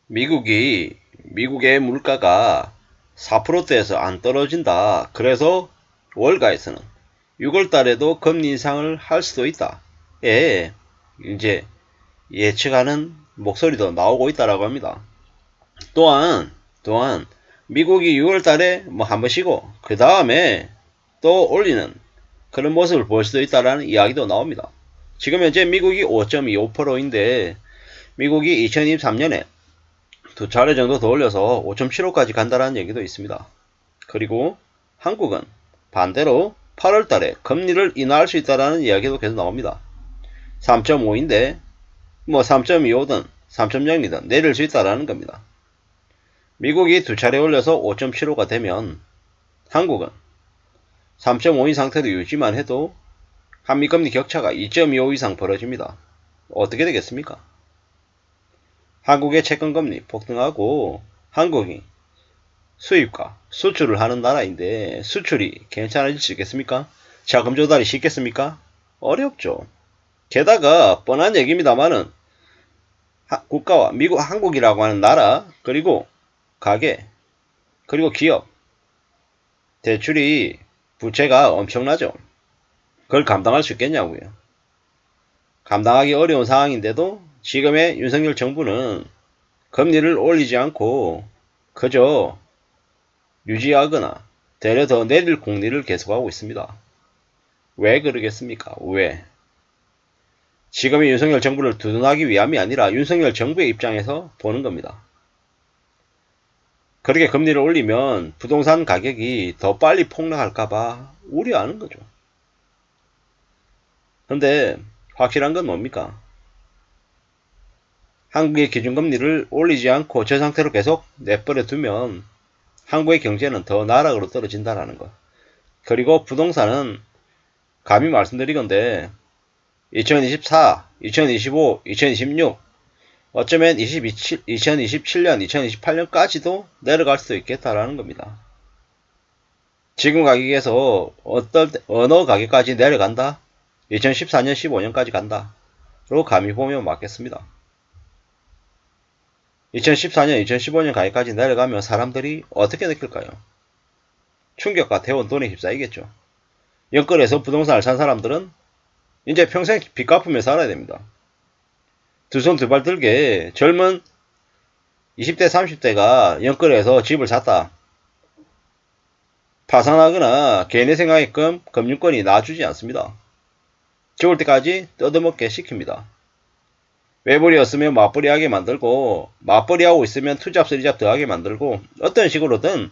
미국의 물가가 4%대에서 안 떨어진다. 그래서 월가에서는 6월 달에도 금리 인상을 할 수도 있다. 예, 이제 예측하는 목소리도 나오고 있다라고 합니다. 또한 미국이 6월 달에 뭐 한 번 쉬고 그 다음에 또 올리는 그런 모습을 볼 수도 있다라는 이야기도 나옵니다. 지금 현재 미국이 5.25%인데 미국이 2023년에 두 차례 정도 더 올려서 5.75까지 간다라는 얘기도 있습니다. 그리고 한국은 반대로 8월 달에 금리를 인하할 수 있다라는 이야기도 계속 나옵니다. 3.5인데 뭐 3.25든 3.0이든 내릴 수 있다라는 겁니다. 미국이 두 차례 올려서 5.75가 되면 한국은 3.5인 상태로 유지만 해도 한미금리 격차가 2.25 이상 벌어집니다. 어떻게 되겠습니까? 한국의 채권금리 폭등하고 한국이 수입과 수출을 하는 나라인데 수출이 괜찮아질 수 있겠습니까? 자금 조달이 쉽겠습니까? 어렵죠. 게다가 뻔한 얘기입니다만은 국가와 미국, 한국이라고 하는 나라, 그리고 가계, 그리고 기업, 대출이 부채가 엄청나죠. 그걸 감당할 수 있겠냐고요. 감당하기 어려운 상황인데도 지금의 윤석열 정부는 금리를 올리지 않고 그저 유지하거나 되려 더 내릴 공리를 계속하고 있습니다. 왜 그러겠습니까? 왜? 지금의 윤석열 정부를 두둔하기 위함이 아니라 윤석열 정부의 입장에서 보는 겁니다. 그렇게 금리를 올리면 부동산 가격이 더 빨리 폭락할까봐 우려하는 거죠. 근데 확실한 건 뭡니까? 한국의 기준금리를 올리지 않고 저 상태로 계속 내버려 두면 한국의 경제는 더 나락으로 떨어진다는 것. 그리고 부동산은 감히 말씀드리건데 2024, 2025, 2026 어쩌면 2027년, 2028년까지도 내려갈 수도 있겠다라는 겁니다. 지금 가격에서 어느 가격까지 내려간다? 2014년, 15년까지 간다. 로 감히 보면 맞겠습니다. 2014년, 2015년 가격까지 내려가면 사람들이 어떻게 느낄까요? 충격과 대원 돈에 휩싸이겠죠. 연끌에서 부동산을 산 사람들은 이제 평생 빚 갚으며 살아야 됩니다. 두 손 두 발 들게 젊은 20대 30대가 연끌에서 집을 샀다. 파산하거나 개인의 생각에끔 금융권이 놔주지 않습니다. 죽을 때까지 뜯어먹게 시킵니다. 외벌이였으면 맞벌이하게 만들고 맞벌이하고 있으면 투잡 쓰리잡 더하게 만들고 어떤 식으로든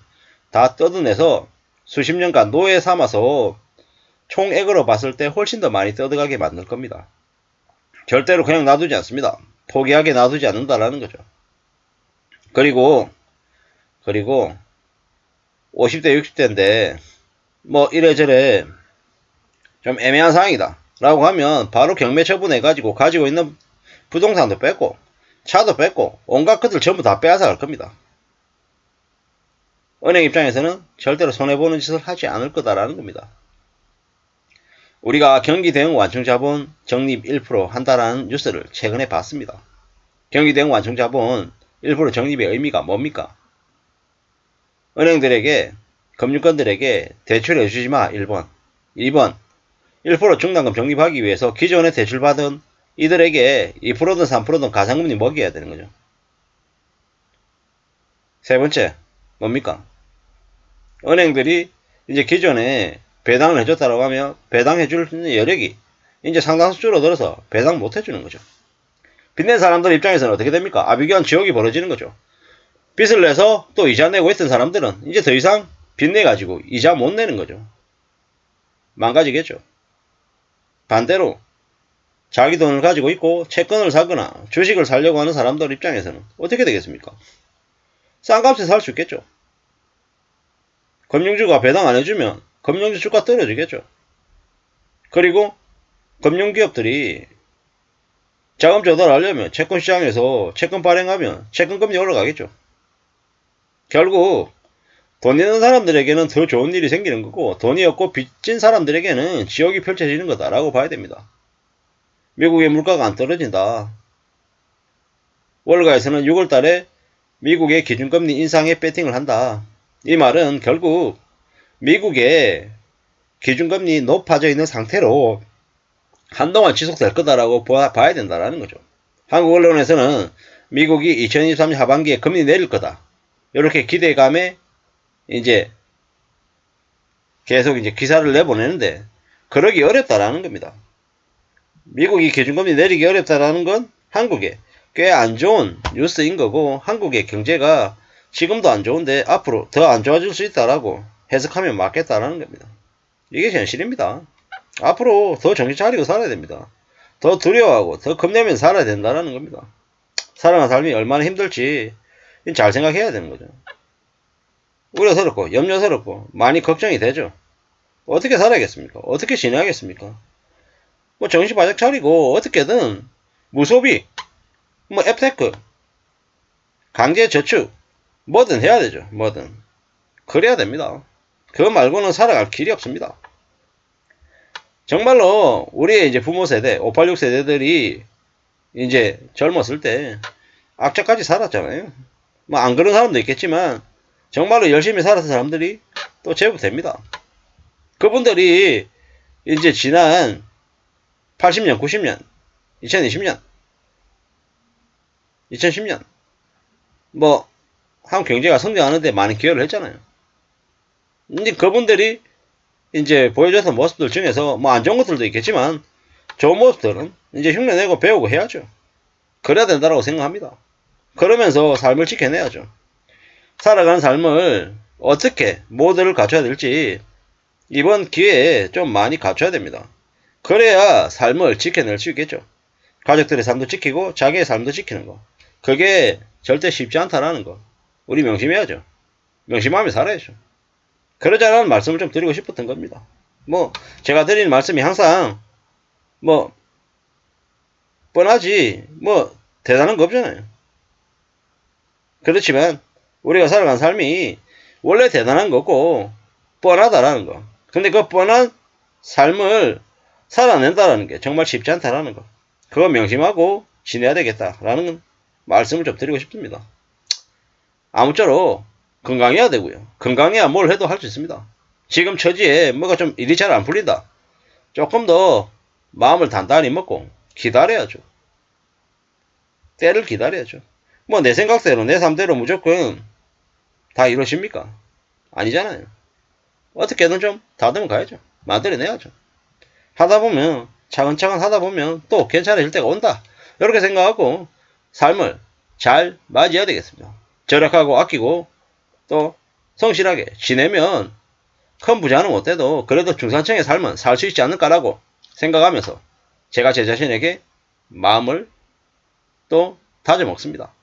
다 뜯어내서 수십 년간 노예 삼아서 총액으로 봤을 때 훨씬 더 많이 뜯어가게 만들 겁니다. 절대로 그냥 놔두지 않습니다. 포기하게 놔두지 않는다라는 거죠. 그리고 50대 60대인데 뭐 이래저래 좀 애매한 상황이다 라고 하면 바로 경매 처분해가지고 가지고 있는 부동산도 뺏고 차도 뺏고 온갖 것들 전부 다 빼앗아 갈 겁니다. 은행 입장에서는 절대로 손해보는 짓을 하지 않을 거다라는 겁니다. 우리가 경기 대응 완충 자본 적립 1% 한다라는 뉴스를 최근에 봤습니다. 경기 대응 완충 자본 1% 적립의 의미가 뭡니까? 은행들에게 금융권들에게 대출해 주지 마 1번. 2번 1% 중단금 적립하기 위해서 기존에 대출받은 이들에게 2%든 3%든 가상금리 먹여야 되는 거죠. 세 번째 뭡니까? 은행들이 이제 기존에 배당을 해줬다고 하면 배당해줄 수 있는 여력이 이제 상당수 줄어들어서 배당 못 해주는 거죠. 빚낸 사람들 입장에서는 어떻게 됩니까? 아비규환 지옥이 벌어지는 거죠. 빚을 내서 또 이자 내고 있던 사람들은 이제 더 이상 빚 내가지고 이자 못 내는 거죠. 망가지겠죠. 반대로 자기 돈을 가지고 있고 채권을 사거나 주식을 사려고 하는 사람들 입장에서는 어떻게 되겠습니까? 싼 값에 살 수 있겠죠. 금융주가 배당 안 해주면 금융주 주가 떨어지겠죠. 그리고 금융기업들이 자금 조달하려면 채권시장에서 채권 발행하면 채권금리 올라가겠죠. 결국 돈 있는 사람들에게는 더 좋은 일이 생기는 거고 돈이 없고 빚진 사람들에게는 지옥이 펼쳐지는 거다라고 봐야 됩니다. 미국의 물가가 안 떨어진다. 월가에서는 6월달에 미국의 기준금리 인상에 배팅을 한다. 이 말은 결국 미국의 기준금리 높아져 있는 상태로 한동안 지속될 거다라고 봐야 된다라는 거죠. 한국 언론에서는 미국이 2023년 하반기에 금리 내릴 거다. 이렇게 기대감에 이제 계속 이제 기사를 내보내는데 그러기 어렵다라는 겁니다. 미국이 기준금리 내리기 어렵다라는 건 한국에 꽤 안 좋은 뉴스인 거고 한국의 경제가 지금도 안 좋은데 앞으로 더 안 좋아질 수 있다라고 해석하면 맞겠다라는 겁니다. 이게 현실입니다. 앞으로 더 정신 차리고 살아야 됩니다. 더 두려워하고 더 겁내면서 살아야 된다는 겁니다. 살아가는 삶이 얼마나 힘들지 잘 생각해야 되는 거죠. 우려스럽고 염려스럽고 많이 걱정이 되죠. 어떻게 살아야겠습니까? 어떻게 지내야겠습니까? 뭐 정신 바짝 차리고 어떻게든 무소비, 뭐 앱테크, 강제저축 뭐든 해야 되죠. 뭐든. 그래야 됩니다. 그거 말고는 살아갈 길이 없습니다. 정말로 우리의 이제 부모 세대, 586 세대들이 이제 젊었을 때 악착같이 살았잖아요. 뭐 안 그런 사람도 있겠지만 정말로 열심히 살았던 사람들이 또 제법 됩니다. 그분들이 이제 지난 80년, 90년, 2020년, 2010년 뭐 한국 경제가 성장하는데 많은 기여를 했잖아요. 근데 그분들이 이제 보여줬던 모습들 중에서 뭐 안 좋은 것들도 있겠지만 좋은 모습들은 이제 흉내내고 배우고 해야죠. 그래야 된다고 생각합니다. 그러면서 삶을 지켜내야죠. 살아가는 삶을 어떻게 모델을 갖춰야 될지 이번 기회에 좀 많이 갖춰야 됩니다. 그래야 삶을 지켜낼 수 있겠죠. 가족들의 삶도 지키고 자기의 삶도 지키는 거. 그게 절대 쉽지 않다라는 거. 우리 명심해야죠. 명심하며 살아야죠. 그러자라는 말씀을 좀 드리고 싶었던 겁니다. 뭐 제가 드리는 말씀이 항상 뭐 뻔하지 뭐 대단한 거 없잖아요. 그렇지만 우리가 살아가는 삶이 원래 대단한 거고 뻔하다라는 거. 근데 그 뻔한 삶을 살아낸다라는 게 정말 쉽지 않다라는 거. 그거 명심하고 지내야 되겠다라는 말씀을 좀 드리고 싶습니다. 아무쪼록 건강해야 되고요. 건강해야 뭘 해도 할 수 있습니다. 지금 처지에 뭐가 좀 일이 잘 안 풀린다. 조금 더 마음을 단단히 먹고 기다려야죠. 때를 기다려야죠. 뭐 내 생각대로 내 삶대로 무조건 다 이루어집니까? 아니잖아요. 어떻게든 좀 다듬어 가야죠. 만들어내야죠. 하다 보면 차근차근 하다 보면 또 괜찮아질 때가 온다. 이렇게 생각하고 삶을 잘 맞이해야 되겠습니다. 절약하고 아끼고 또 성실하게 지내면 큰 부자는 못돼도 그래도 중산층의 삶은 살 수 있지 않을까라고 생각하면서 제가 제 자신에게 마음을 또 다져먹습니다.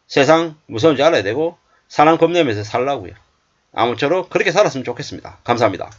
세상 무서운지 알아야 되고 사랑 겁내면서 살라고요. 아무쪼록 그렇게 살았으면 좋겠습니다. 감사합니다.